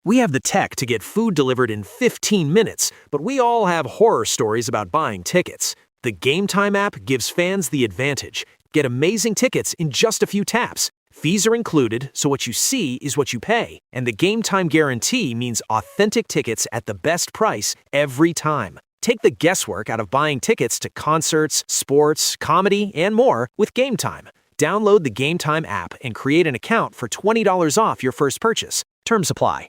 We have the tech to get food delivered in 15 minutes, but we all have horror stories about buying tickets. The Game Time app gives fans the advantage. Get amazing tickets in just a few taps. Fees are included, so what you see is what you pay. And the Game Time guarantee means authentic tickets at the best price every time. Take the guesswork out of buying tickets to concerts, sports, comedy, and more with Game Time. Download the Game Time app and create an account for $20 off your first purchase. Terms apply.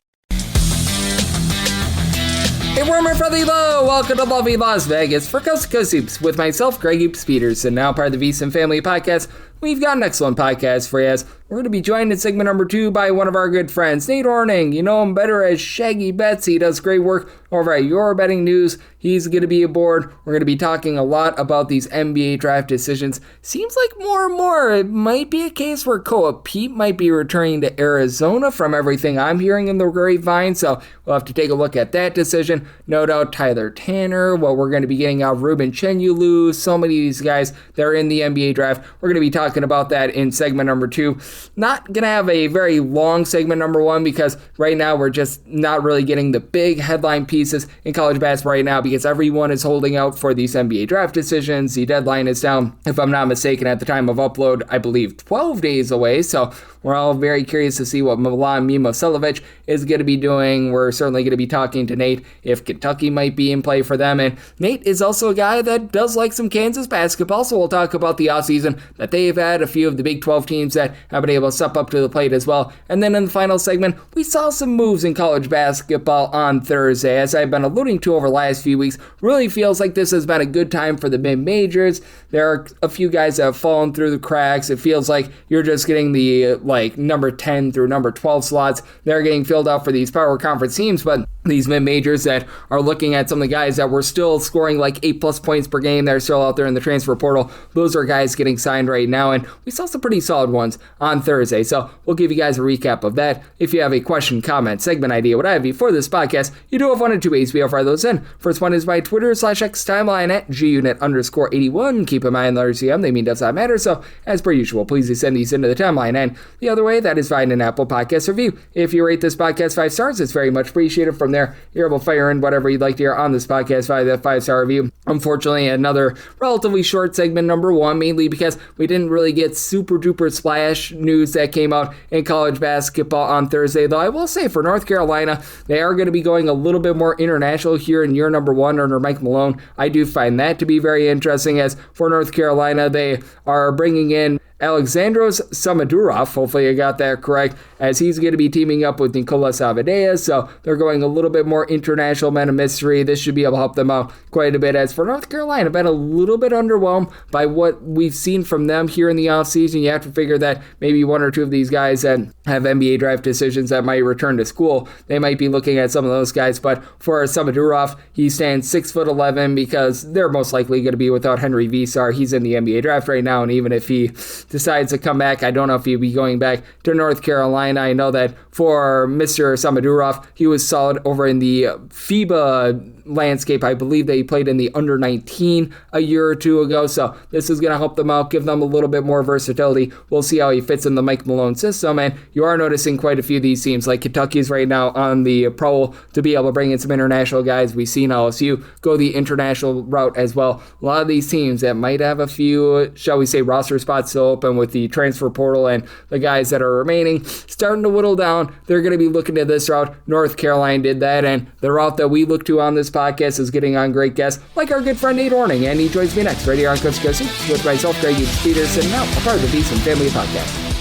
Hey, warm and friendly hello! Welcome to lovely Las Vegas for Coast to Coast Hoops with myself, Greg Hoops Peterson, now part of the VSiN Family Podcast. We've got an excellent podcast for you as we're going to be joined in segment number 2 by one of our good friends, Nate Hornung. You know him better as Shaggy Bets. He does great work over at Your Betting News. He's going to be aboard. We're going to be talking a lot about these NBA draft decisions. Seems like more and more it might be a case where Koa Pete might be returning to Arizona from everything I'm hearing in the grapevine. So we'll have to take a look at that decision. No doubt Tyler Tanner, what we're going to be getting out of Ruben Chenyulu, so many of these guys that are in the NBA draft. We're going to be talking about that in segment number 2. Not going to have a very long segment number 1 because right now we're just not really getting the big headline pieces in college basketball right now because everyone is holding out for these NBA draft decisions. The deadline is down, if I'm not mistaken, at the time of upload, I believe 12 days away. So we're all very curious to see what Milan Mimosevic is going to be doing. We're certainly going to be talking to Nate if Kentucky might be in play for them. And Nate is also a guy that does like some Kansas basketball, so we'll talk about the offseason that they've had, a few of the Big 12 teams that have been able to step up to the plate as well. And then in the final segment, we saw some moves in college basketball on Thursday. As I've been alluding to over the last few weeks, really feels like this has been a good time for the mid-majors. There are a few guys that have fallen through the cracks. It feels like you're just getting the number 10 through number 12 slots. They're getting filled out for these power conference teams, but these mid-majors that are looking at some of the guys that were still scoring like 8+ points per game that are still out there in the transfer portal, those are guys getting signed right now, and we saw some pretty solid ones on Thursday, so we'll give you guys a recap of that. If you have a question, comment, segment idea, what have you for this podcast, you do have one of two ways we fire those in. First one is my Twitter/X timeline at gunit_81. Keep in mind, letters CM, they mean does not matter, so as per usual, please send these into the timeline. And the other way, that is find an Apple Podcast review. If you rate this podcast 5 stars, it's very much appreciated. From there, you're able to fire in whatever you'd like to hear on this podcast via that 5-star review. Unfortunately, another relatively short segment number 1, mainly because we didn't really get super duper splash news that came out in college basketball on Thursday, though I will say for North Carolina, they are going to be going a little bit more international here in year number 1 under Mike Malone. I do find that to be very interesting, as for North Carolina, they are bringing in Alexandros Samadurov, hopefully I got that correct, as he's going to be teaming up with Nicolas Avadeas, so they're going a little bit more international men of mystery. This should be able to help them out quite a bit. As for North Carolina, I've been a little bit underwhelmed by what we've seen from them here in the offseason. You have to figure that maybe one or two of these guys that have NBA draft decisions that might return to school, they might be looking at some of those guys, but for Samadurov, he stands 6'11" because they're most likely going to be without Henry Visar. He's in the NBA draft right now, and even if he decides to come back, I don't know if he'll be going back to North Carolina. I know that for Mr. Samadurov, he was solid over in the FIBA landscape. I believe that he played in the under 19 a year or two ago, so this is going to help them out, give them a little bit more versatility. We'll see how he fits in the Mike Malone system, and you are noticing quite a few of these teams, like Kentucky's right now on the prowl to be able to bring in some international guys. We've seen LSU go the international route as well. A lot of these teams that might have a few, shall we say, roster spots still open with the transfer portal and the guys that are remaining starting to whittle down, they're going to be looking at this route. North Carolina did that, and the route that we look to on this podcast is getting on great guests like our good friend Nate Hornung, and he joins me next right here on Coast to Coast Hoops with myself, Greg Hoops Peterson, now a part of the VSiN Family Podcast.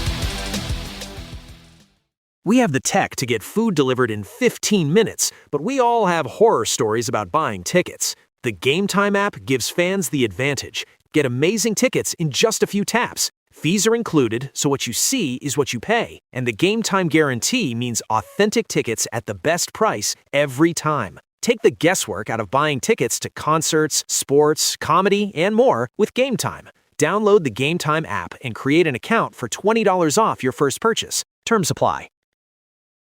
We have the tech to get food delivered in 15 minutes, but we all have horror stories about buying tickets. The Game Time app gives fans the advantage. Get amazing tickets in just a few taps. Fees are included, so what you see is what you pay. And the Game Time guarantee means authentic tickets at the best price every time. Take the guesswork out of buying tickets to concerts, sports, comedy, and more with Game Time. Download the Game Time app and create an account for $20 off your first purchase. Terms apply.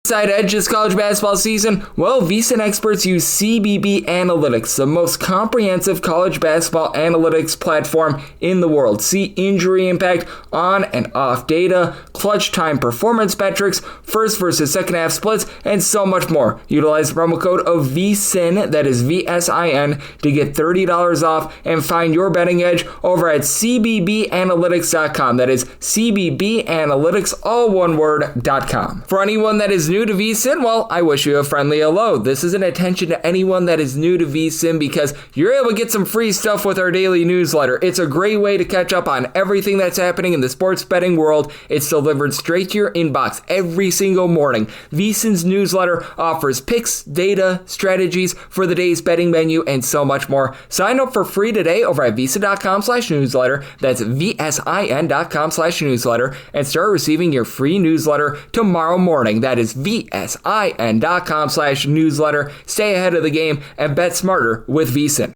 Side edge this college basketball season? Well, VSiN experts use CBB Analytics, the most comprehensive college basketball analytics platform in the world. See injury impact, on and off data, clutch time performance metrics, first versus second half splits, and so much more. Utilize the promo code of VSiN, that is VSIN, to get $30 off and find your betting edge over at cbbanalytics.com. That is cbbanalytics, all one word.com. For anyone that is new to VSiN, well, I wish you a friendly hello. This is an attention to anyone that is new to VSiN because you're able to get some free stuff with our daily newsletter. It's a great way to catch up on everything that's happening in the sports betting world. It's delivered straight to your inbox every single morning. VSiN's newsletter offers picks, data, strategies for the day's betting menu, and so much more. Sign up for free today over at VSiN.com/newsletter. That's VSIN.com/newsletter, and start receiving your free newsletter tomorrow morning. That is VSIN.com/newsletter. Stay ahead of the game and bet smarter with VSiN.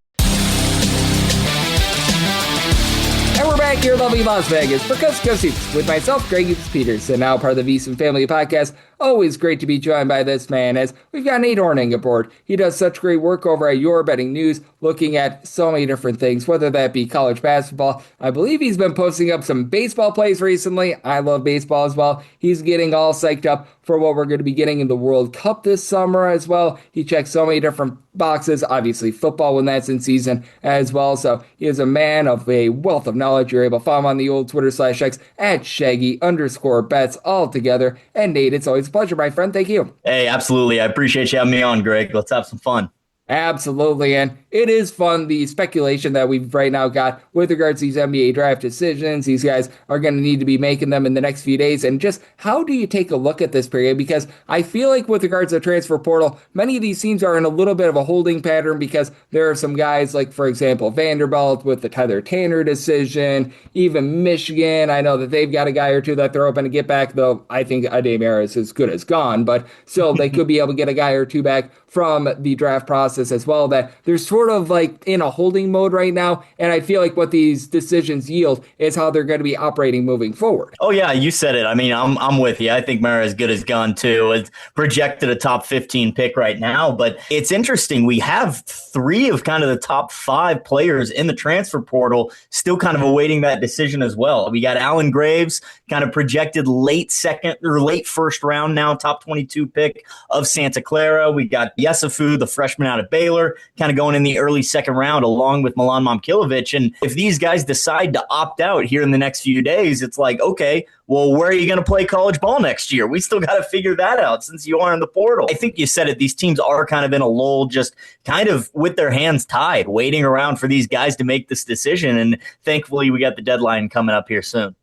And we're back here in lovely Las Vegas for Coast to Coast Hoops with myself, Greg Hoops Peterson, now part of the VSiN Family Podcast. Always great to be joined by this man, as we've got Nate Hornung aboard. He does such great work over at Your Betting News, looking at so many different things, whether that be college basketball. I believe he's been posting up some baseball plays recently. I love baseball as well. He's getting all psyched up for what we're going to be getting in the World Cup this summer as well. He checks so many different boxes, obviously football when that's in season as well. So he is a man of a wealth of knowledge. You're able to follow him on the old Twitter/X at Shaggy_bets all together. And Nate, it's always a pleasure, my friend. Thank you. Hey, absolutely. I appreciate you having me on, Greg. Let's have some fun. Absolutely, and it is fun, the speculation that we've right now got with regards to these NBA draft decisions. These guys are going to need to be making them in the next few days, and just how do you take a look at this period? Because I feel like with regards to the transfer portal, many of these teams are in a little bit of a holding pattern because there are some guys like, for example, Vanderbilt with the Tyler Tanner decision, even Michigan. I know that they've got a guy or two that they're hoping to get back, though I think Ade Mara is as good as gone, but still they could be able to get a guy or two back from the draft process as well, that they're sort of like in a holding mode right now. And I feel like what these decisions yield is how they're going to be operating moving forward. Oh, yeah, you said it. I mean, I'm with you. I think Mara is good as gone, too. It's projected a top 15 pick right now. But it's interesting. We have three of kind of the top 5 players in the transfer portal still kind of awaiting that decision as well. We got Alan Graves, kind of projected late second or late first round now, top 22 pick of Santa Clara. We got Yesufu, the freshman out of Baylor, kind of going in the early second round along with Milan Momkilovic. And if these guys decide to opt out here in the next few days, it's like, okay, well, where are you going to play college ball next year? We still got to figure that out since you are in the portal. I think you said it. These teams are kind of in a lull, just kind of with their hands tied, waiting around for these guys to make this decision. And thankfully, we got the deadline coming up here soon.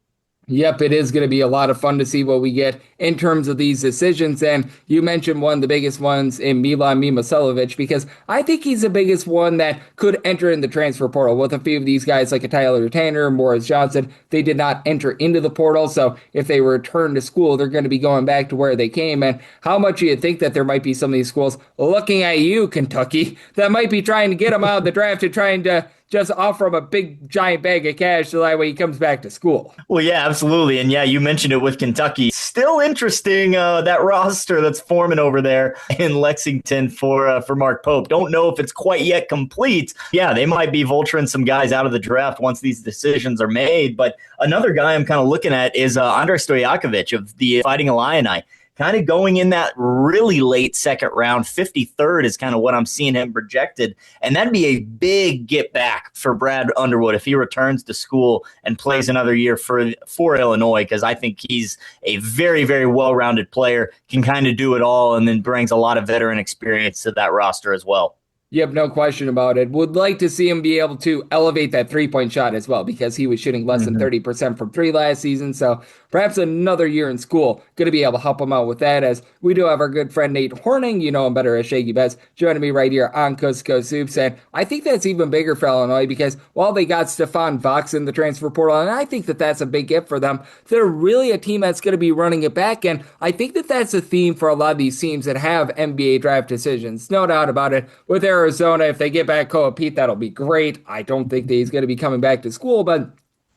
Yep, it is going to be a lot of fun to see what we get in terms of these decisions. And you mentioned one of the biggest ones in Milan Mimoselovic, because I think he's the biggest one that could enter in the transfer portal. With a few of these guys like a Tyler Tanner, Morris Johnson, they did not enter into the portal. So if they return to school, they're going to be going back to where they came. And how much do you think that there might be some of these schools looking at you, Kentucky, that might be trying to get them out of the draft and trying to just offer him a big giant bag of cash so that way he comes back to school? Well, yeah, absolutely. And yeah, you mentioned it with Kentucky. Still interesting, that roster that's forming over there in Lexington for Mark Pope. Don't know if it's quite yet complete. Yeah, they might be vulturing some guys out of the draft once these decisions are made. But another guy I'm kind of looking at is Andrei Stojakovic of the Fighting Illini. Kind of going in that really late second round, 53rd is kind of what I'm seeing him projected. And that'd be a big get back for Brad Underwood if he returns to school and plays another year for Illinois, because I think he's a very, very well-rounded player, can kind of do it all, and then brings a lot of veteran experience to that roster as well. Yep, no question about it. Would like to see him be able to elevate that three-point shot as well, because he was shooting less than 30% from three last season. So perhaps another year in school going to be able to help him out with that, as we do have our good friend Nate Hornung, you know him better as Shaggy Bets, joining me right here on Coast to Coast Hoops. And I think that's even bigger for Illinois, because while they got Stefan Vox in the transfer portal, and I think that that's a big gift for them, they're really a team that's going to be running it back. And I think that that's a theme for a lot of these teams that have NBA draft decisions. No doubt about it. With Arizona, if they get back Koa Pete, that'll be great. I don't think that he's going to be coming back to school, but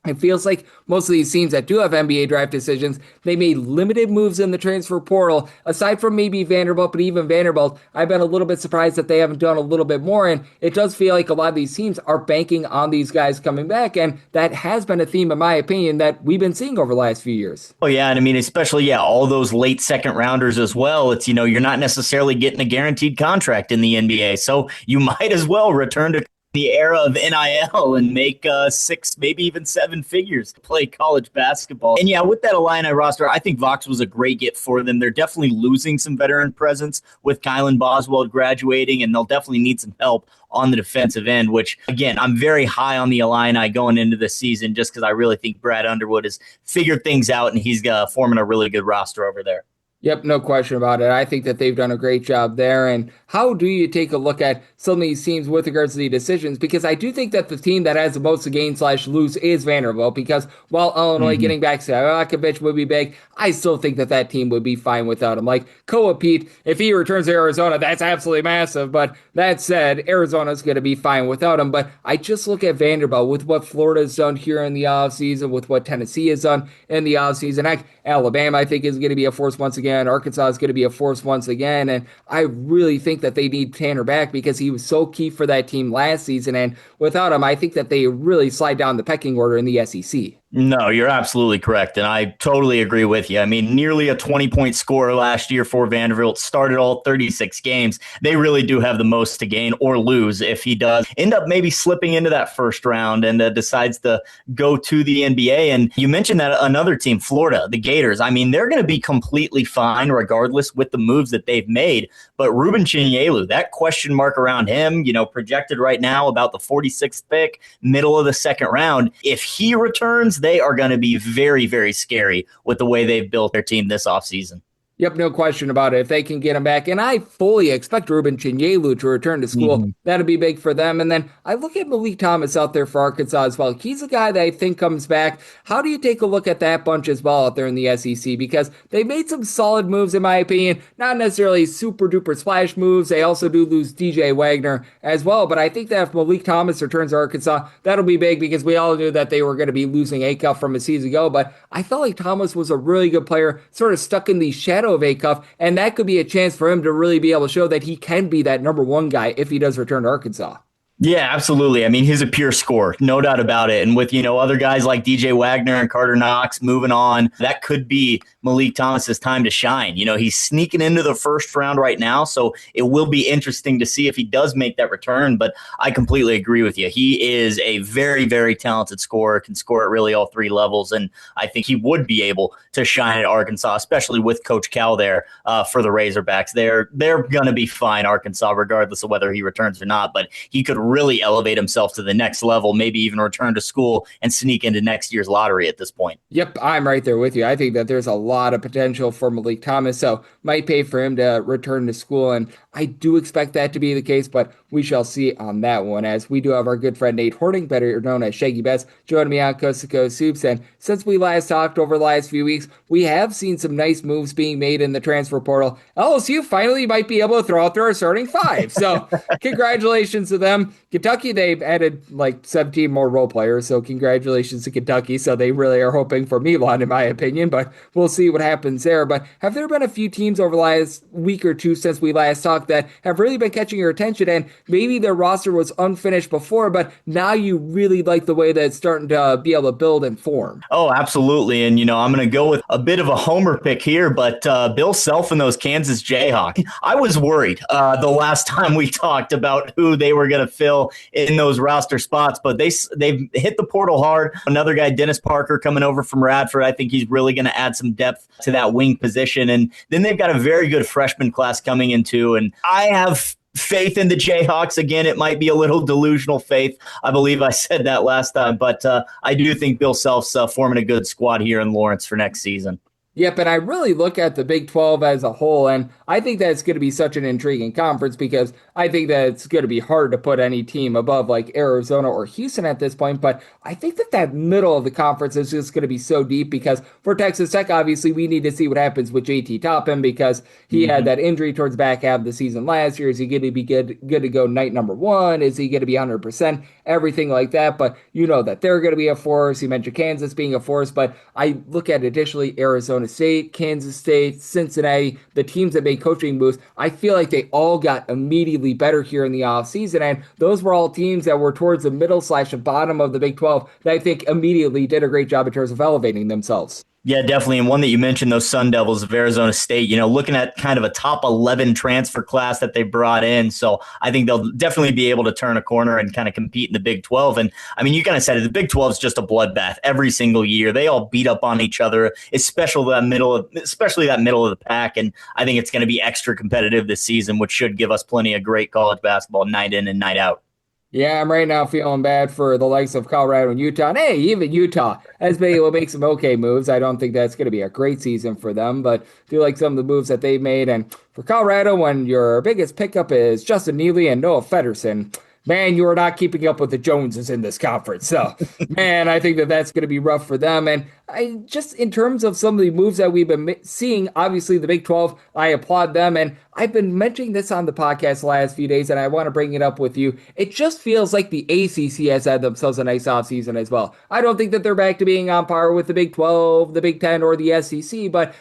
It feels like most of these teams that do have NBA draft decisions, they made limited moves in the transfer portal, aside from maybe Vanderbilt, but even Vanderbilt, I've been a little bit surprised that they haven't done a little bit more, and it does feel like a lot of these teams are banking on these guys coming back, and that has been a theme, in my opinion, that we've been seeing over the last few years. Oh, yeah. And I mean, especially, all those late second rounders as well. It's, you're not necessarily getting a guaranteed contract in the NBA. So you might as well return to the era of NIL and make 6, maybe even 7 figures to play college basketball. And with that Illini roster, I think Vox was a great get for them. They're definitely losing some veteran presence with Kylan Boswell graduating, and they'll definitely need some help on the defensive end, which, again, I'm very high on the Illini going into the season just because I really think Brad Underwood has figured things out, and he's forming a really good roster over there. Yep, no question about it. I think that they've done a great job there. And how do you take a look at some of these teams with regards to the decisions? Because I do think that the team that has the most to gain/lose is Vanderbilt. Because while Illinois getting back Selakovic would be big, I still think that that team would be fine without him. Like Koa Pete, if he returns to Arizona, that's absolutely massive. But that said, Arizona's going to be fine without him. But I just look at Vanderbilt with what Florida's done here in the offseason, with what Tennessee has done in the offseason. Alabama, I think, is going to be a force once again. Arkansas is going to be a force once again, and I really think that they need Tanner back because he was so key for that team last season, and without him, I think that they really slide down the pecking order in the SEC. No, you're absolutely correct, and I totally agree with you. I mean, nearly a 20-point scorer last year for Vanderbilt, started all 36 games. They really do have the most to gain or lose if he does end up maybe slipping into that first round and decides to go to the NBA. And you mentioned that another team, Florida, the Gators, I mean, they're going to be completely fine regardless with the moves that they've made. But Ruben Chinyelu, that question mark around him, projected right now about the 46th pick, middle of the second round. If he returns, they are going to be very, very scary with the way they've built their team this offseason. Yep, no question about it. If they can get him back, and I fully expect Ruben Chinyelu to return to school, that'll be big for them. And then I look at Malik Thomas out there for Arkansas as well. He's a guy that I think comes back. How do you take a look at that bunch as well out there in the SEC? Because they made some solid moves, in my opinion, not necessarily super duper splash moves. They also do lose DJ Wagner as well. But I think that if Malik Thomas returns to Arkansas, that'll be big because we all knew that they were going to be losing Acuff from a season ago. But I felt like Thomas was a really good player, sort of stuck in the shadow of Acuff, and that could be a chance for him to really be able to show that he can be that number one guy if he does return to Arkansas. Yeah, absolutely. I mean, he's a pure scorer, no doubt about it. And with, other guys like DJ Wagner and Carter Knox moving on, that could be Malik Thomas's time to shine. He's sneaking into the first round right now, so it will be interesting to see if he does make that return. But I completely agree with you. He is a very, very talented scorer, can score at really all 3 levels. And I think he would be able to shine at Arkansas, especially with Coach Cal there for the Razorbacks. They're going to be fine, Arkansas, regardless of whether he returns or not. But he could really elevate himself to the next level, maybe even return to school and sneak into next year's lottery at this point. Yep, I'm right there with you. I think that there's a lot of potential for Malik Thomas, so might pay for him to return to school, and I do expect that to be the case, but we shall see on that one, as we do have our good friend Nate Hornung, better known as Shaggy Best, joining me on Coast to Coast Soups. And since we last talked over the last few weeks, we have seen some nice moves being made in the transfer portal. LSU finally might be able to throw out their starting 5, so congratulations to them. Kentucky, they've added like 17 more role players, so congratulations to Kentucky. So they really are hoping for Milan, in my opinion, but we'll see what happens there. But have there been a few teams over the last week or two since we last talked that have really been catching your attention, and maybe their roster was unfinished before, but now you really like the way that it's starting to be able to build and form? Oh, absolutely. And, I'm going to go with a bit of a homer pick here, but Bill Self and those Kansas Jayhawks, I was worried the last time we talked about who they were going to fill in those roster spots, but they've hit the portal hard. Another guy, Dennis Parker, coming over from Radford. I think he's really going to add some depth to that wing position. And then they've got a very good freshman class coming in too. And I have faith in the Jayhawks. Again, it might be a little delusional faith. I believe I said that last time, but I do think Bill Self's forming a good squad here in Lawrence for next season. Yep, and I really look at the Big 12 as a whole, and I think that it's going to be such an intriguing conference because I think that it's going to be hard to put any team above like Arizona or Houston at this point. But I think that that middle of the conference is just going to be so deep because for Texas Tech, obviously, we need to see what happens with JT Toppin because he had that injury towards the back half of the season last year. Is he going to be good to go night number one? Is he going to be 100%? Everything like that. But you know that they're going to be a force. You mentioned Kansas being a force, but I look at additionally Arizona State, Kansas State, Cincinnati, the teams that made coaching moves. I feel like they all got immediately better here in the offseason, and those were all teams that were towards the middle/bottom of the Big 12 that I think immediately did a great job in terms of elevating themselves. Yeah, definitely. And one that you mentioned, those Sun Devils of Arizona State, looking at kind of a top 11 transfer class that they brought in. So I think they'll definitely be able to turn a corner and kind of compete in the Big 12. And I mean, you kind of said it, the Big 12 is just a bloodbath every single year. They all beat up on each other, especially that middle of the pack. And I think it's going to be extra competitive this season, which should give us plenty of great college basketball night in and night out. Yeah, I'm right now feeling bad for the likes of Colorado and Utah. And hey, even Utah has been able to make some okay moves. I don't think that's going to be a great season for them, but I do like some of the moves that they've made. And for Colorado, when your biggest pickup is Justin Neely and Noah Federson, man, you are not keeping up with the Joneses in this conference. So, man, I think that that's going to be rough for them. And I just, in terms of some of the moves that we've been seeing, obviously the Big 12, I applaud them. And I've been mentioning this on the podcast the last few days, and I want to bring it up with you. It just feels like the ACC has had themselves a nice offseason as well. I don't think that they're back to being on par with the Big 12, the Big 10, or the SEC, but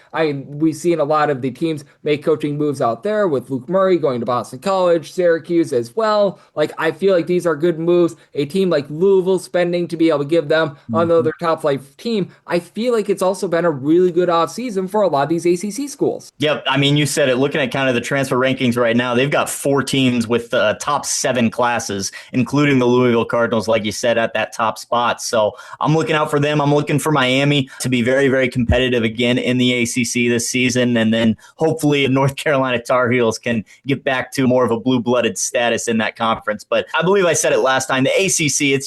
we've seen a lot of the teams make coaching moves out there with Luke Murray going to Boston College, Syracuse as well. Like, I feel like these are good moves. A team like Louisville spending to be able to give them another top flight team. I feel like it's also been a really good offseason for a lot of these ACC schools. Yep. I mean, you said it, looking at kind of the transfer rankings right now, they've got 4 teams with the top 7 classes, including the Louisville Cardinals, like you said, at that top spot. So I'm looking out for them. I'm looking for Miami to be very, very competitive again in the ACC this season. And then hopefully North Carolina Tar Heels can get back to more of a blue-blooded status in that conference. But I believe I said it last time, the ACC,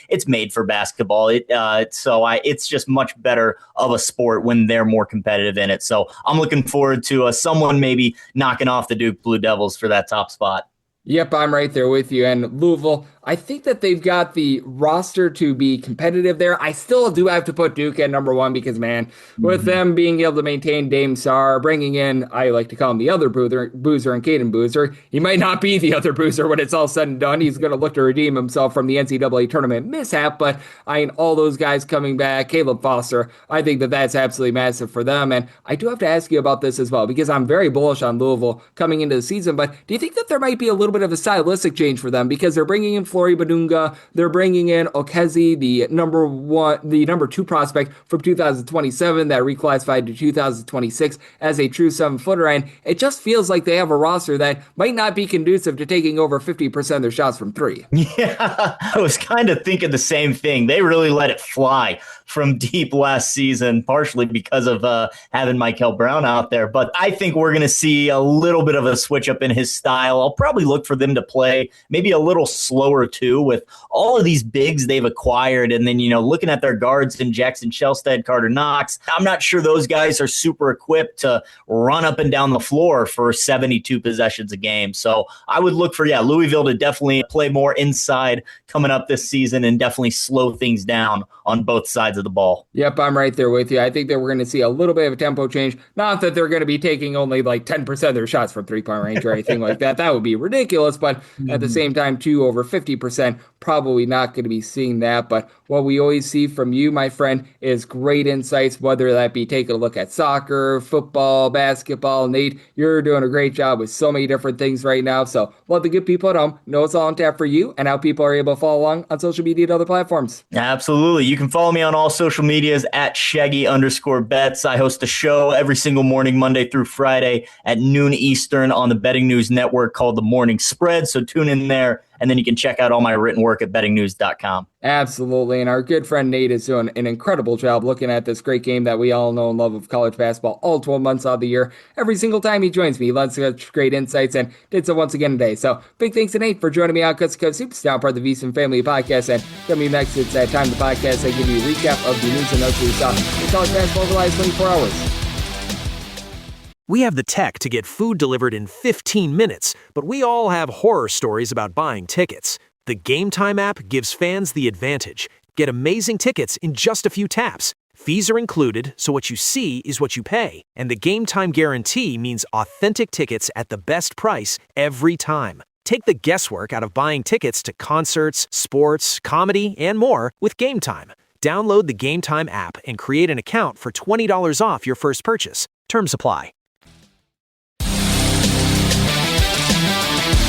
it's made for basketball. It's just much better of a sport when they're more competitive in it. So I'm looking forward to someone maybe knocking off the Duke Blue Devils for that top spot. Yep, I'm right there with you. And Louisville, I think that they've got the roster to be competitive there. I still do have to put Duke at number 1 because, man, with them being able to maintain Dame Sarr, bringing in, I like to call him the other Boozer and Caden Boozer. He might not be the other Boozer when it's all said and done. He's going to look to redeem himself from the NCAA tournament mishap, but all those guys coming back, Caleb Foster, I think that that's absolutely massive for them. And I do have to ask you about this as well because I'm very bullish on Louisville coming into the season, but do you think that there might be a little bit of a stylistic change for them because they're bringing in Flory Badunga, they're bringing in Okezi, the number 2 prospect from 2027 that reclassified to 2026 as a true 7-footer, and it just feels like they have a roster that might not be conducive to taking over 50% of their shots from 3. Yeah, I was kind of thinking the same thing. They really let it fly from deep last season, partially because of having Michael Brown out there. But I think we're going to see a little bit of a switch up in his style. I'll probably look for them to play maybe a little slower too with all of these bigs they've acquired. And then, looking at their guards in Jackson Shelstead, Carter Knox, I'm not sure those guys are super equipped to run up and down the floor for 72 possessions a game. So I would look for, Louisville to definitely play more inside coming up this season and definitely slow things down on both sides of the ball. Yep, I'm right there with you. I think that we're going to see a little bit of a tempo change. Not that they're going to be taking only like 10% of their shots from 3-point range or anything like that. That would be ridiculous. But at the same time, too, over 50%, probably not going to be seeing that. But what we always see from you, my friend, is great insights, whether that be taking a look at soccer, football, basketball. Nate, you're doing a great job with so many different things right now. So let the good people at home know it's all on tap for you and how people are able to follow along on social media and other platforms. Absolutely. You can follow me on all social medias at Shaggy_bets. I host a show every single morning, Monday through Friday at noon Eastern on the Betting News Network called The Morning Spread. So tune in there, and then you can check out all my written work at bettingnews.com. Absolutely. And our good friend Nate is doing an incredible job looking at this great game that we all know and love of college basketball all 12 months out of the year. Every single time he joins me, he lets such great insights and did so once again today. So big thanks to Nate for joining me on Coast to Coast Hoops, now part of the VSiN Family Podcast. And coming next, it's that time of the podcast I give you a recap of the news and notes we saw in college basketball over the last 24 hours. We have the tech to get food delivered in 15 minutes, but we all have horror stories about buying tickets. The Game Time app gives fans the advantage. Get amazing tickets in just a few taps. Fees are included, so what you see is what you pay. And the Game Time guarantee means authentic tickets at the best price every time. Take the guesswork out of buying tickets to concerts, sports, comedy, and more with Game Time. Download the Game Time app and create an account for $20 off your first purchase. Terms apply.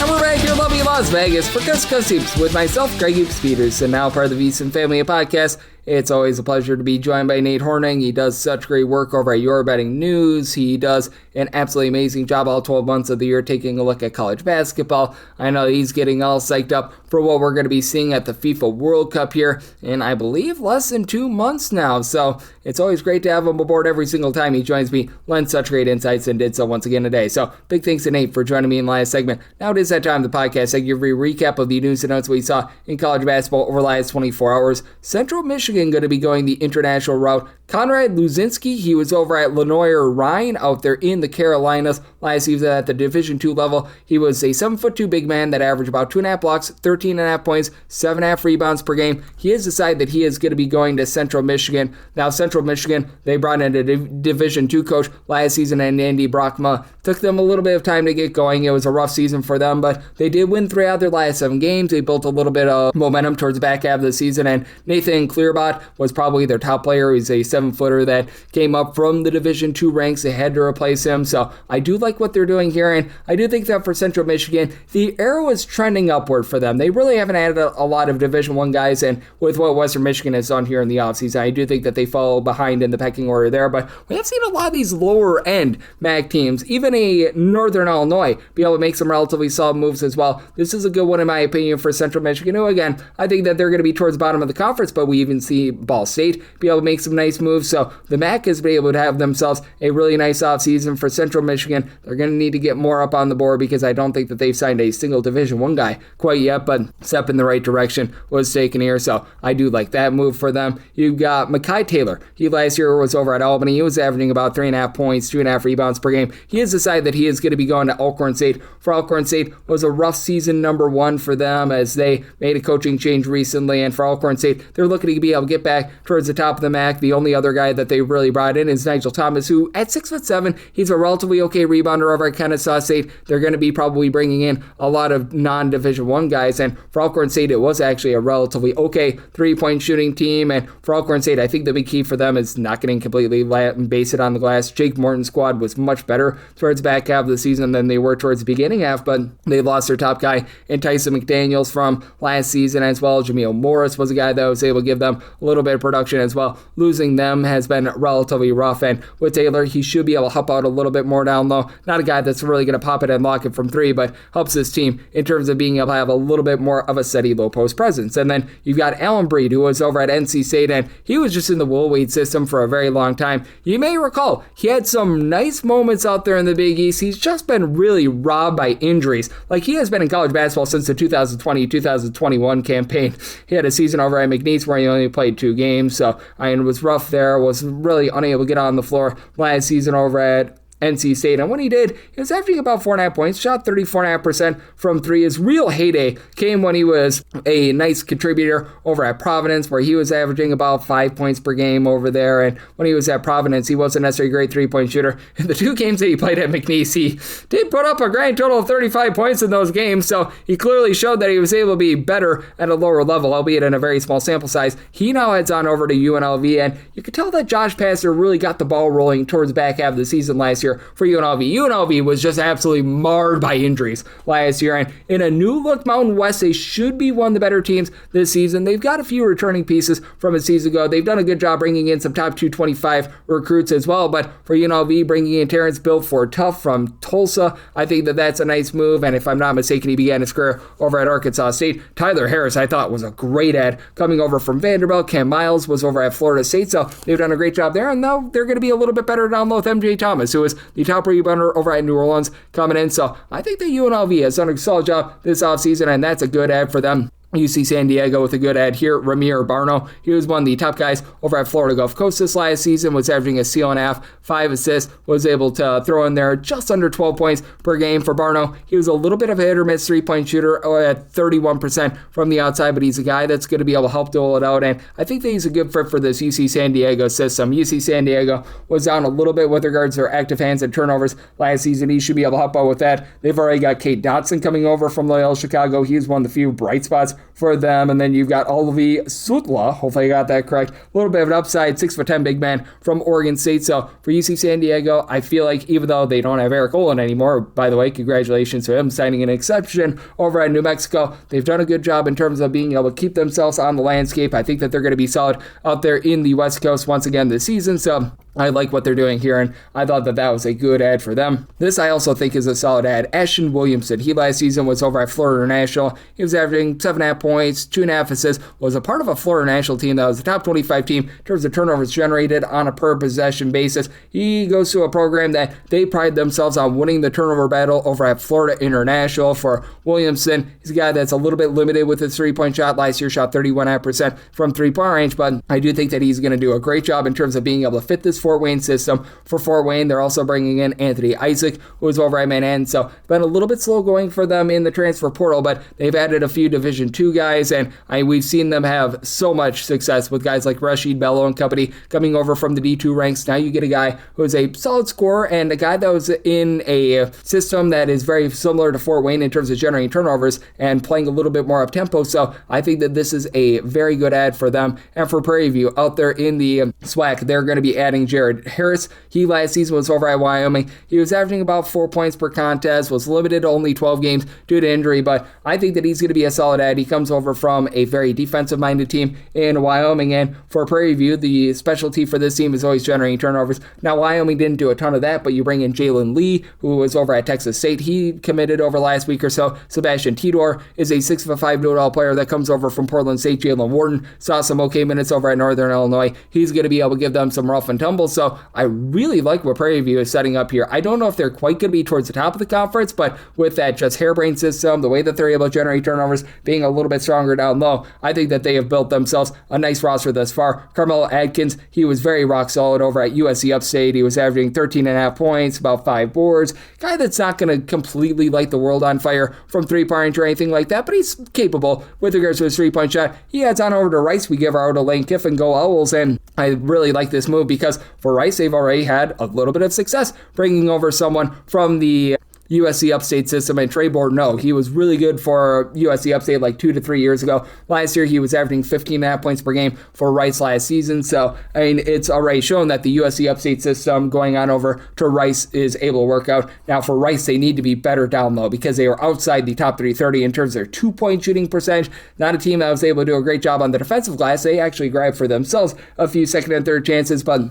And we're back here in lovely Las Vegas for Coast to Coast Hoops with myself, Greg Hoops Peters, and now part of the VSiN Family Podcast. It's always a pleasure to be joined by Nate Hornung. He does such great work over at Your Betting News. He does an absolutely amazing job all 12 months of the year taking a look at college basketball. I know he's getting all psyched up for what we're going to be seeing at the FIFA World Cup here in, I believe, less than 2 months now. So it's always great to have him aboard every single time he joins me, lends such great insights, and did so once again today. So big thanks to Nate for joining me in the last segment. Now it is that time of the podcast. I give you a recap of the news and notes we saw in college basketball over the last 24 hours. Central Michigan going to be going the international route. Conrad Luzinski, he was over at Lenoir Rhine out there in the Carolinas last season at the Division II level. He was a 7'2" big man that averaged about 2.5 blocks, 13.5 points, 7.5 rebounds per game. He has decided that he is going to be going to Central Michigan. Now, Central Michigan, they brought in a Division II coach last season, and Andy Brockma. Took them a little bit of time to get going. It was a rough season for them, but they did win 3 out of their last 7 games. They built a little bit of momentum towards the back half of the season, and Nathan Clearbot was probably their top player. He's a 7-footer that came up from the Division II ranks. They had to replace him, so I do like what they're doing here, and I do think that for Central Michigan, the arrow is trending upward for them. They really haven't added a lot of Division I guys, and with what Western Michigan has done here in the offseason, I do think that they fall behind in the pecking order there, but we have seen a lot of these lower-end MAC teams, even a Northern Illinois, be able to make some relatively solid moves as well. This is a good one, in my opinion, for Central Michigan, who, again, I think that they're going to be towards the bottom of the conference, but we even see Ball State be able to make some nice moves, so the MAC has been able to have themselves a really nice offseason for Central Michigan. They're going to need to get more up on the board because I don't think that they've signed a single Division I guy quite yet, but step in the right direction was taken here, so I do like that move for them. You've got Mekhi Taylor. He last year was over at Albany. He was averaging about 3.5 points, 2.5 rebounds per game. He has decided that he is going to be going to Alcorn State. For Alcorn State, was a rough season number 1 for them as they made a coaching change recently, and for Alcorn State, they're looking to be able to get back towards the top of the MAC. The only other guy that they really brought in is Nigel Thomas, who at 6'7", he's a relatively okay rebounder over at Kennesaw State. They're going to be probably bringing in a lot of non-Division I guys, and for Alcorn State, it was actually a relatively okay three-point shooting team, and for Alcorn State, I think the big key for them is not getting completely base it on the glass. Jake Morton's squad was much better towards the back half of the season than they were towards the beginning half, but they lost their top guy in Tyson McDaniels from last season as well. Jameel Morris was a guy that was able to give them a little bit of production as well. Losing them has been relatively rough, and with Taylor, he should be able to help out a little bit more down low. Not a guy that's really going to pop it and lock it from 3, but helps his team in terms of being able to have a little bit more of a steady low post presence. And then you've got Alan Breed, who was over at NC State, and he was just in the Will Wade system for a very long time. You may recall, he had some nice moments out there in the Big East. He's just been really robbed by injuries. Like, he has been in college basketball since the 2020-2021 campaign. He had a season over at McNeese where he only played 2 games, so it was rough there, was really unable to get on the floor last season over at NC State. And when he did, he was averaging about 4.5 points, shot 34.5% from 3. His real heyday came when he was a nice contributor over at Providence, where he was averaging about 5 points per game over there. And when he was at Providence, he wasn't necessarily a great 3-point shooter. In the 2 games that he played at McNeese, he did put up a grand total of 35 points in those games. So he clearly showed that he was able to be better at a lower level, albeit in a very small sample size. He now heads on over to UNLV, and you could tell that Josh Pastner really got the ball rolling towards the back half of the season last year for UNLV. UNLV was just absolutely marred by injuries last year, and in a new look Mountain West, they should be one of the better teams this season. They've got a few returning pieces from a season ago. They've done a good job bringing in some top 225 recruits as well, but for UNLV, bringing in Terrence Bilford Tough from Tulsa, I think that that's a nice move, and if I'm not mistaken, he began his career over at Arkansas State. Tyler Harris, I thought, was a great ad coming over from Vanderbilt. Cam Miles was over at Florida State, so they've done a great job there, and now they're going to be a little bit better down low with MJ Thomas, who is the top rebounder over at New Orleans coming in. So I think that UNLV has done a solid job this offseason, and that's a good ad for them. UC San Diego with a good ad here. Ramir Barno, he was one of the top guys over at Florida Gulf Coast this last season, was averaging a steal and a half, 5 assists, was able to throw in there just under 12 points per game for Barno. He was a little bit of a hit or miss three-point shooter at 31% from the outside, but he's a guy that's going to be able to help dole it out, and I think that he's a good fit for this UC San Diego system. UC San Diego was down a little bit with regards to their active hands and turnovers last season. He should be able to help out with that. They've already got Kate Dotson coming over from Loyola Chicago. He's one of the few bright spots for them. And then you've got Olavi Sutla, hopefully I got that correct, a little bit of an upside, 6'10" big man from Oregon State. So for UC San Diego, I feel like even though they don't have Eric Olin anymore, by the way, congratulations to him signing an exception over at New Mexico, they've done a good job in terms of being able to keep themselves on the landscape. I think that they're going to be solid out there in the West Coast once again this season. So I like what they're doing here, and I thought that that was a good ad for them. This I also think is a solid ad. Ashton Williamson, he last season was over at Florida International. He was averaging 7.5 points, 2.5 assists, was a part of a Florida National team that was the top 25 team in terms of turnovers generated on a per possession basis. He goes to a program that they pride themselves on winning the turnover battle over at Florida International. For Williamson, he's a guy that's a little bit limited with his three-point shot. Last year shot 31.5% from three-point range, but I do think that he's going to do a great job in terms of being able to fit this Fort Wayne system. For Fort Wayne, they're also bringing in Anthony Isaac, who is over at Manhattan, so been a little bit slow going for them in the transfer portal, but they've added a few Division II guys, and we've seen them have so much success with guys like Rashid Bello and company coming over from the D2 ranks. Now you get a guy who is a solid scorer and a guy that was in a system that is very similar to Fort Wayne in terms of generating turnovers and playing a little bit more up-tempo, so I think that this is a very good ad for them. And for Prairie View, out there in the SWAC, they're going to be adding Jared Harris. He last season was over at Wyoming. He was averaging about 4 points per contest, was limited to only 12 games due to injury, but I think that he's going to be a solid ad. He comes over from a very defensive-minded team in Wyoming, and for Prairie View, the specialty for this team is always generating turnovers. Now, Wyoming didn't do a ton of that, but you bring in Jalen Lee, who was over at Texas State. He committed over last week or so. Sebastian Tidor is a 6'5" know-it-all player that comes over from Portland State. Jalen Wharton saw some okay minutes over at Northern Illinois. He's going to be able to give them some rough and tumble, so I really like what Prairie View is setting up here. I don't know if they're quite going to be towards the top of the conference, but with that just harebrained system, the way that they're able to generate turnovers, being a little bit stronger down low, I think that they have built themselves a nice roster thus far. Carmelo Adkins, he was very rock solid over at USC Upstate. He was averaging 13.5 points, about 5 boards. Guy that's not going to completely light the world on fire from three-point range or anything like that, but he's capable with regards to his three-point shot. He heads on over to Rice. We give our out to Lane Kiffin, go Owls, and I really like this move because for Rice, they've already had a little bit of success bringing over someone from the USC Upstate system, and Trey Bordeaux, he was really good for USC Upstate like 2 to 3 years ago. Last year, he was averaging 15.5 points per game for Rice last season. So, I mean, it's already shown that the USC Upstate system going on over to Rice is able to work out. Now, for Rice, they need to be better down low because they are outside the top 330 in terms of their two-point shooting percentage. Not a team that was able to do a great job on the defensive glass. They actually grabbed for themselves a few second and third chances, but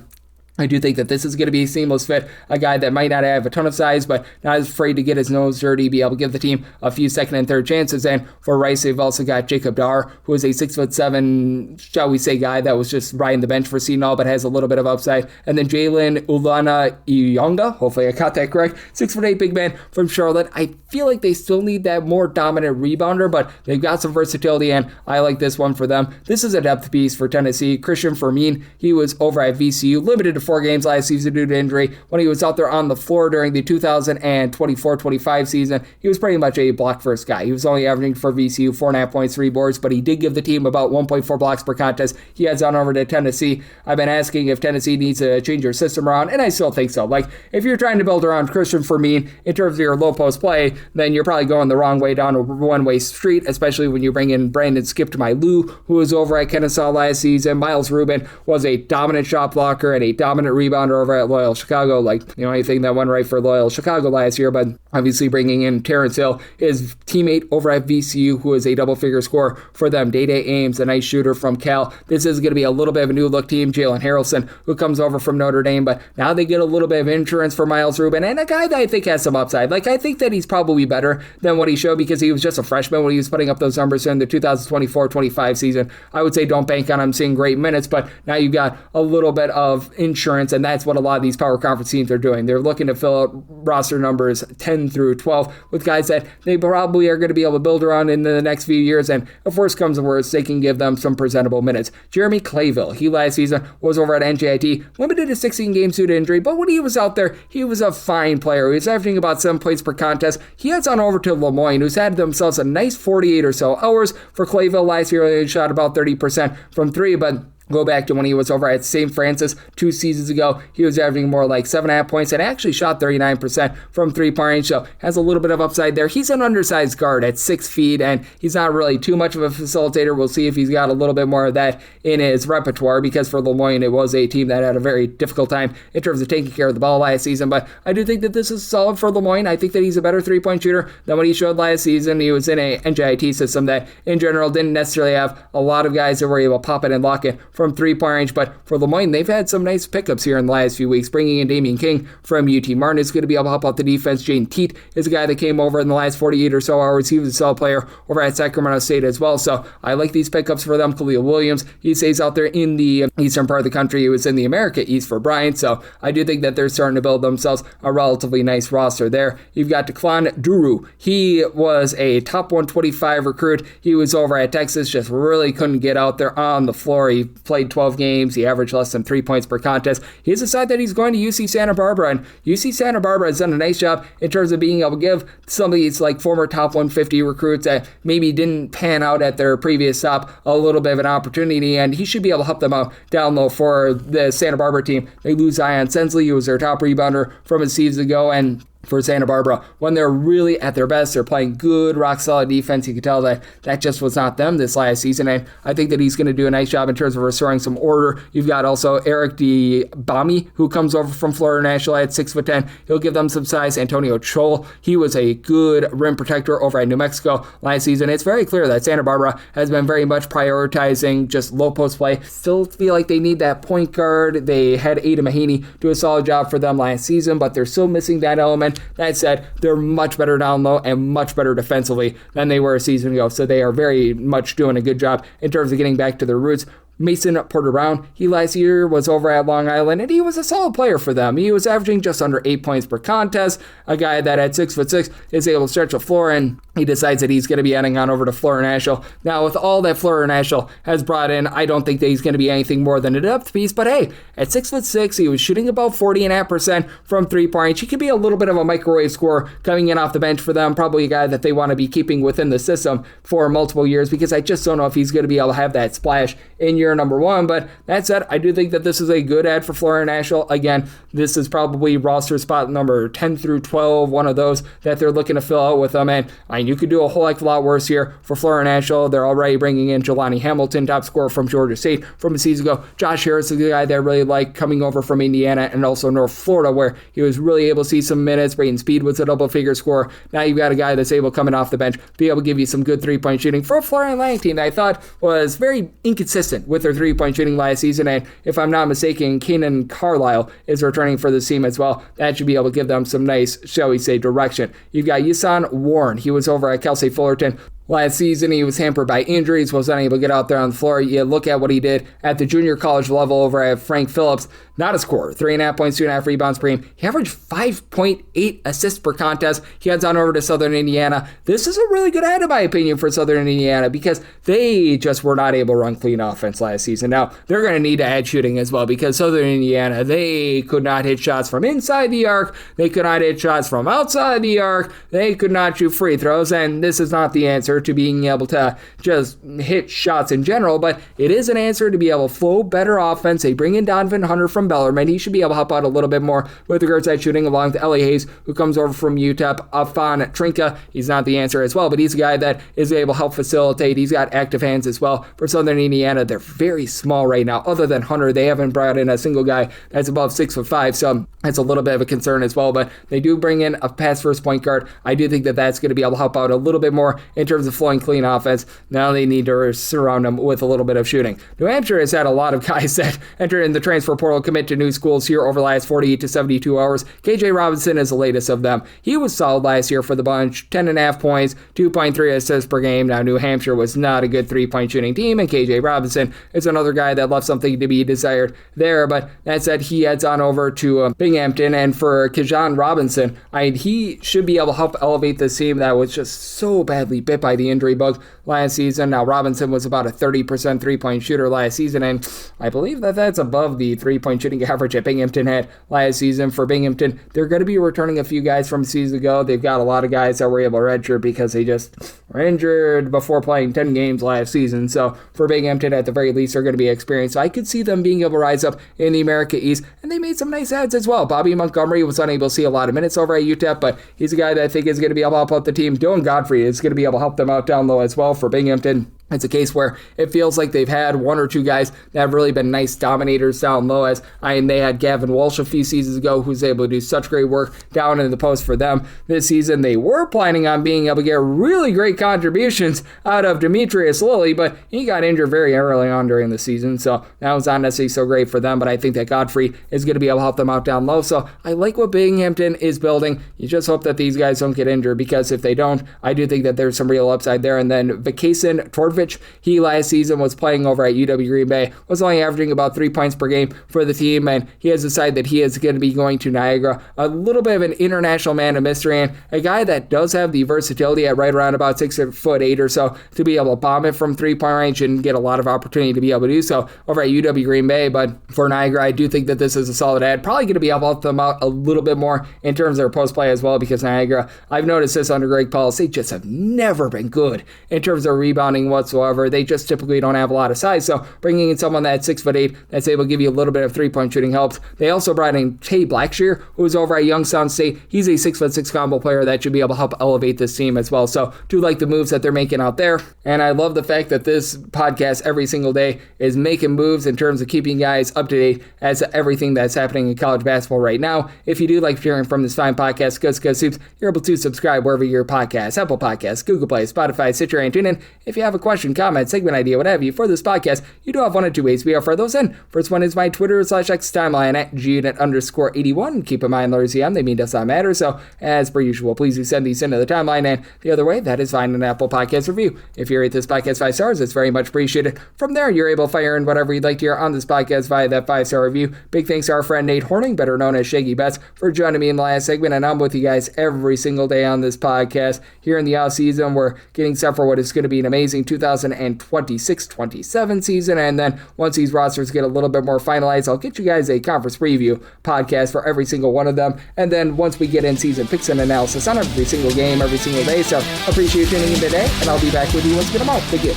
I do think that this is going to be a seamless fit, a guy that might not have a ton of size, but not as afraid to get his nose dirty, be able to give the team a few second and third chances. And for Rice, they've also got Jacob Dar, who is a 6'7", shall we say, guy that was just riding the bench for Seton Hall, but has a little bit of upside. And then Jalen Ulana Iyonga, hopefully I got that correct, 6'8" big man from Charlotte. I feel like they still need that more dominant rebounder, but they've got some versatility, and I like this one for them. This is a depth piece for Tennessee. Christian Fermin, he was over at VCU, limited to 4 games last season due to injury. When he was out there on the floor during the 2024-25 season, he was pretty much a block first guy. He was only averaging for VCU 4.5 points, 3 boards, but he did give the team about 1.4 blocks per contest. He heads on over to Tennessee. I've been asking if Tennessee needs to change their system around, and I still think so. Like, if you're trying to build around Christian Fermin in terms of your low post play, then you're probably going the wrong way down a one-way street, especially when you bring in Brandon Skip-to-my-Lou, who was over at Kennesaw last season. Miles Rubin was a dominant shot blocker and a dominant rebounder over at Loyola Chicago. Like, the only thing that went right for Loyola Chicago last year, but obviously bringing in Terrence Hill, his teammate over at VCU, who is a double-figure scorer for them. Day-Day Ames, a nice shooter from Cal. This is going to be a little bit of a new-look team. Jalen Harrelson, who comes over from Notre Dame, but now they get a little bit of insurance for Miles Rubin, and a guy that I think has some upside. Like, I think that he's probably better than what he showed because he was just a freshman when he was putting up those numbers in the 2024-25 season. I would say don't bank on him seeing great minutes, but now you've got a little bit of insurance insurance, and that's what a lot of these power conference teams are doing. They're looking to fill out roster numbers 10 through 12 with guys that they probably are going to be able to build around in the next few years, and if worse comes to worse, they can give them some presentable minutes. Jeremy Clayville, he last season was over at NJIT, limited to 16 games due to injury, but when he was out there, he was a fine player. He was averaging about 7 points per contest. He heads on over to Lemoyne, who's had themselves a nice 48 or so hours. For Clayville last year, he shot about 30% from three, but go back to when he was over at St. Francis 2 seasons ago. He was averaging more like 7.5 points and actually shot 39% from three-point range, so has a little bit of upside there. He's an undersized guard at 6 feet, and he's not really too much of a facilitator. We'll see if he's got a little bit more of that in his repertoire, because for Lemoyne, it was a team that had a very difficult time in terms of taking care of the ball last season, but I do think that this is solid for Lemoyne. I think that he's a better three-point shooter than what he showed last season. He was in a NJIT system that, in general, didn't necessarily have a lot of guys that were able to pop it and lock it from three-point range, but for Lemoyne, they've had some nice pickups here in the last few weeks. Bringing in Damian King from UT Martin is going to be able to help out the defense. Jane Teat is a guy that came over in the last 48 or so hours. He was a solid player over at Sacramento State as well, so I like these pickups for them. Khalil Williams, he stays out there in the eastern part of the country. He was in the America East for Bryant, so I do think that they're starting to build themselves a relatively nice roster there. You've got Declan Duru. He was a top 125 recruit. He was over at Texas, just really couldn't get out there on the floor. He played 12 games. He averaged less than 3 points per contest. He's decided that he's going to UC Santa Barbara, and UC Santa Barbara has done a nice job in terms of being able to give some of these like former top 150 recruits that maybe didn't pan out at their previous stop a little bit of an opportunity, and he should be able to help them out down low. For the Santa Barbara team, they lose Zion Sensley, who was their top rebounder from a season ago, and for Santa Barbara, when they're really at their best, they're playing good, rock-solid defense. You can tell that that just was not them this last season, and I think that he's going to do a nice job in terms of restoring some order. You've got also Eric DeBami, who comes over from Florida National at 6'10". He'll give them some size. Antonio Chol, he was a good rim protector over at New Mexico last season. It's very clear that Santa Barbara has been very much prioritizing just low-post play. Still feel like they need that point guard. They had Ada Mahaney do a solid job for them last season, but they're still missing that element. That said, they're much better down low and much better defensively than they were a season ago, so they are very much doing a good job in terms of getting back to their roots. Mason Porter-Brown, he last year was over at Long Island, and he was a solid player for them. He was averaging just under 8 points per contest, a guy that at 6'6" is able to stretch the floor, and he decides that he's going to be heading on over to Florida National. Now, with all that Florida National has brought in, I don't think that he's going to be anything more than a depth piece, but hey, at 6'6", he was shooting about 40.5% from three-point range. He could be a little bit of a microwave scorer coming in off the bench for them, probably a guy that they want to be keeping within the system for multiple years, because I just don't know if he's going to be able to have that splash in year number one. But that said, I do think that this is a good ad for Florida National. Again, this is probably roster spot number 10 through 12, one of those that they're looking to fill out with them. And you could do a whole heck of a lot worse here for Florida National. They're already bringing in Jelani Hamilton, top scorer from Georgia State from a season ago. Josh Harris is a guy that I really like, coming over from Indiana and also North Florida, where he was really able to see some minutes. Brayden Speed was a double-figure scorer. Now you've got a guy that's able, coming off the bench, be able to give you some good three-point shooting for a Florida Atlantic team that I thought was very inconsistent with their three-point shooting last season, and if I'm not mistaken, Keenan Carlisle is returning for this team as well. That should be able to give them some nice, shall we say, direction. You've got Yusan Warren. He was over at Kelsey Fullerton last season. He was hampered by injuries, was unable to get out there on the floor. You look at what he did at the junior college level over at Frank Phillips. Not a scorer. 3.5 points, 2.5 rebounds per game. He averaged 5.8 assists per contest. He heads on over to Southern Indiana. This is a really good ad, in my opinion, for Southern Indiana, because they just were not able to run clean offense last season. Now, they're going to need to add shooting as well, because Southern Indiana, they could not hit shots from inside the arc. They could not hit shots from outside the arc. They could not shoot free throws, and this is not the answer to being able to just hit shots in general, but it is an answer to be able to flow better offense. They bring in Donovan Hunter from Bellarmine. He should be able to help out a little bit more with regards to that shooting, along with Ellie Hayes, who comes over from UTEP. Afan Trinka, he's not the answer as well, but he's a guy that is able to help facilitate. He's got active hands as well. For Southern Indiana, they're very small right now. Other than Hunter, they haven't brought in a single guy that's above 6'5", so that's a little bit of a concern as well, but they do bring in a pass-first point guard. I do think that that's going to be able to help out a little bit more in terms of flowing clean offense. Now they need to surround them with a little bit of shooting. New Hampshire has had a lot of guys that entered in the transfer portal, committed commit to new schools here over the last 48 to 72 hours. KJ Robinson is the latest of them. He was solid last year for the bunch, 10.5 points, 2.3 assists per game. Now, New Hampshire was not a good three-point shooting team, and KJ Robinson is another guy that left something to be desired there. But that said, he heads on over to Binghamton, and for Kajan Robinson, he should be able to help elevate this team that was just so badly bit by the injury bug last season. Now, Robinson was about a 30% three-point shooter last season, and I believe that that's above the three-point shooting average that Binghamton had last season. For Binghamton, they're going to be returning a few guys from season ago. They've got a lot of guys that were able to redshirt because they just were injured before playing 10 games last season. So for Binghamton, at the very least, they're going to be experienced. So I could see them being able to rise up in the America East, and they made some nice adds as well. Bobby Montgomery was unable to see a lot of minutes over at UTEP, but he's a guy that I think is going to be able to help out the team. Dylan Godfrey is going to be able to help them out down low as well for Binghamton. It's a case where it feels like they've had one or two guys that have really been nice dominators down low, as they had Gavin Walsh a few seasons ago, who's able to do such great work down in the post for them this season. They were planning on being able to get really great contributions out of Demetrius Lilly, but he got injured very early on during the season, so that was not necessarily so great for them, but I think that Godfrey is going to be able to help them out down low. So I like what Binghamton is building. You just hope that these guys don't get injured, because if they don't, I do think that there's some real upside there. And then Vakasin Torvik, he last season was playing over at UW Green Bay, was only averaging about 3 points per game for the team, and he has decided that he is going to be going to Niagara. A little bit of an international man of mystery, and a guy that does have the versatility at right around about 6'8" or so to be able to bomb it from three-point range and get a lot of opportunity to be able to do so over at UW Green Bay. But for Niagara, I do think that this is a solid ad. Probably going to be able to help them out a little bit more in terms of their post play as well, because Niagara, I've noticed this under Greg Paulus, they just have never been good in terms of rebounding whatsoever. They just typically don't have a lot of size, so bringing in someone that's 6'8" that's able to give you a little bit of three-point shooting helps. They also brought in Tay Blackshear, who's over at Youngstown State. He's a 6'6" combo player that should be able to help elevate this team as well. So do like the moves that they're making out there, and I love the fact that this podcast every single day is making moves in terms of keeping guys up to date as to everything that's happening in college basketball right now. If you do like hearing from this fine podcast, Coast to Coast Hoops, you're able to subscribe wherever your podcast, Apple Podcasts, Google Play, Spotify, Stitcher, and TuneIn. If you have a question, comment, segment idea, what have you, for this podcast, you do have one of two ways we offer those in. First one is my Twitter/X timeline at gunit_81. Keep in mind, letters EM, they mean does not matter. So, as per usual, please do send these into the timeline. And the other way, that is find an Apple Podcast review. If you rate this podcast 5 stars, it's very much appreciated. From there, you're able to fire in whatever you'd like to hear on this podcast via that 5-star review. Big thanks to our friend Nate Hornung, better known as Shaggy Bets, for joining me in the last segment. And I'm with you guys every single day on this podcast. Here in the offseason, we're getting set for what is going to be an amazing 2026-27 season, and then once these rosters get a little bit more finalized, I'll get you guys a conference preview podcast for every single one of them, and then once we get in season picks and analysis on every single game, every single day. So appreciate you tuning in today, and I'll be back with you once we get them out. Thank you.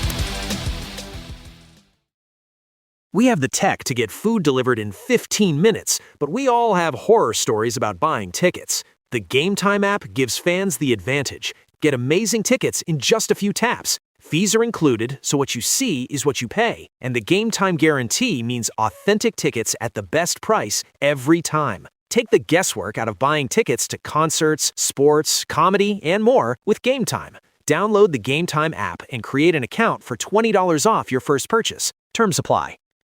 We have the tech to get food delivered in 15 minutes, but we all have horror stories about buying tickets. The Game Time app gives fans the advantage. Get amazing tickets in just a few taps. Fees are included, so what you see is what you pay. And the Game Time guarantee means authentic tickets at the best price every time. Take the guesswork out of buying tickets to concerts, sports, comedy, and more with Game Time. Download the Game Time app and create an account for $20 off your first purchase. Terms apply.